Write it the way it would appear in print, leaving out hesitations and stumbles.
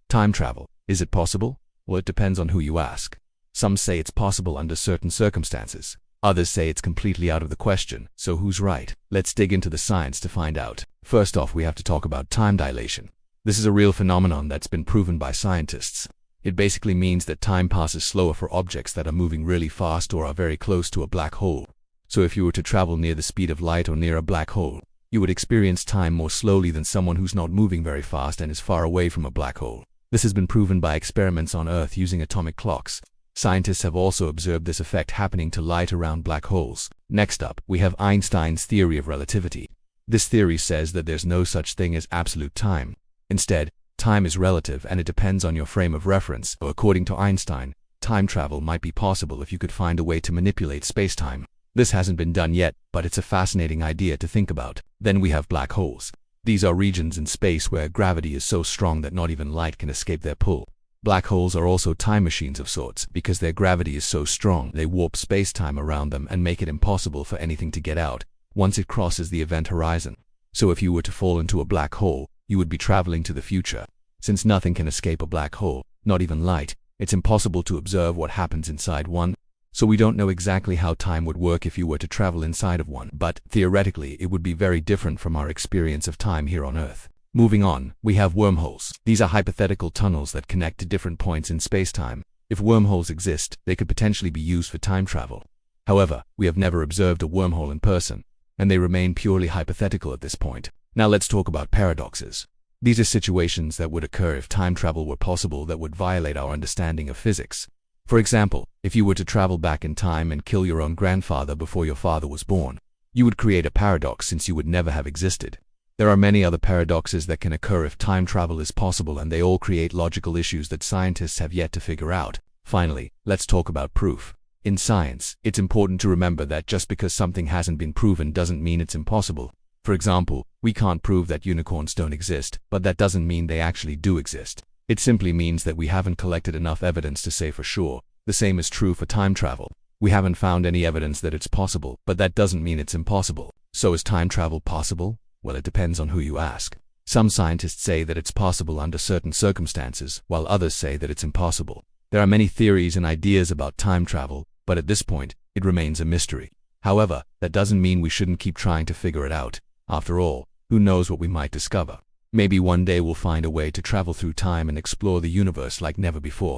Time travel. Is it possible? Well, it depends on who you ask. Some say it's possible under certain circumstances. Others say it's completely out of the question. So who's right? Let's dig into the science to find out. First off, we have to talk about time dilation. This is a real phenomenon that's been proven by scientists. It basically means that time passes slower for objects that are moving really fast or are very close to a black hole. So if you were to travel near the speed of light or near a black hole, you would experience time more slowly than someone who's not moving very fast and is far away from a black hole. This has been proven by experiments on Earth using atomic clocks. Scientists have also observed this effect happening to light around black holes. Next up, we have Einstein's theory of relativity. This theory says that there's no such thing as absolute time. Instead, time is relative and it depends on your frame of reference. So according to Einstein, time travel might be possible if you could find a way to manipulate space-time. This hasn't been done yet, but it's a fascinating idea to think about. Then we have black holes. These are regions in space where gravity is so strong that not even light can escape their pull. Black holes are also time machines of sorts. Because their gravity is so strong, they warp space-time around them and make it impossible for anything to get out once it crosses the event horizon. So if you were to fall into a black hole, you would be traveling to the future. Since nothing can escape a black hole, not even light, it's impossible to observe what happens inside one. So we don't know exactly how time would work if you were to travel inside of one, but theoretically it would be very different from our experience of time here on Earth. Moving on, we have wormholes. These are hypothetical tunnels that connect to different points in space-time. If wormholes exist, they could potentially be used for time travel. However, we have never observed a wormhole in person, and they remain purely hypothetical at this point. Now let's talk about paradoxes. These are situations that would occur if time travel were possible that would violate our understanding of physics. For example, if you were to travel back in time and kill your own grandfather before your father was born, you would create a paradox since you would never have existed. There are many other paradoxes that can occur if time travel is possible, and they all create logical issues that scientists have yet to figure out. Finally, let's talk about proof. In science, it's important to remember that just because something hasn't been proven doesn't mean it's impossible. For example, we can't prove that unicorns don't exist, but that doesn't mean they actually do exist. It simply means that we haven't collected enough evidence to say for sure. The same is true for time travel. We haven't found any evidence that it's possible, but that doesn't mean it's impossible. So is time travel possible? Well, it depends on who you ask. Some scientists say that it's possible under certain circumstances, while others say that it's impossible. There are many theories and ideas about time travel, but at this point, it remains a mystery. However, that doesn't mean we shouldn't keep trying to figure it out. After all, who knows what we might discover? Maybe one day we'll find a way to travel through time and explore the universe like never before.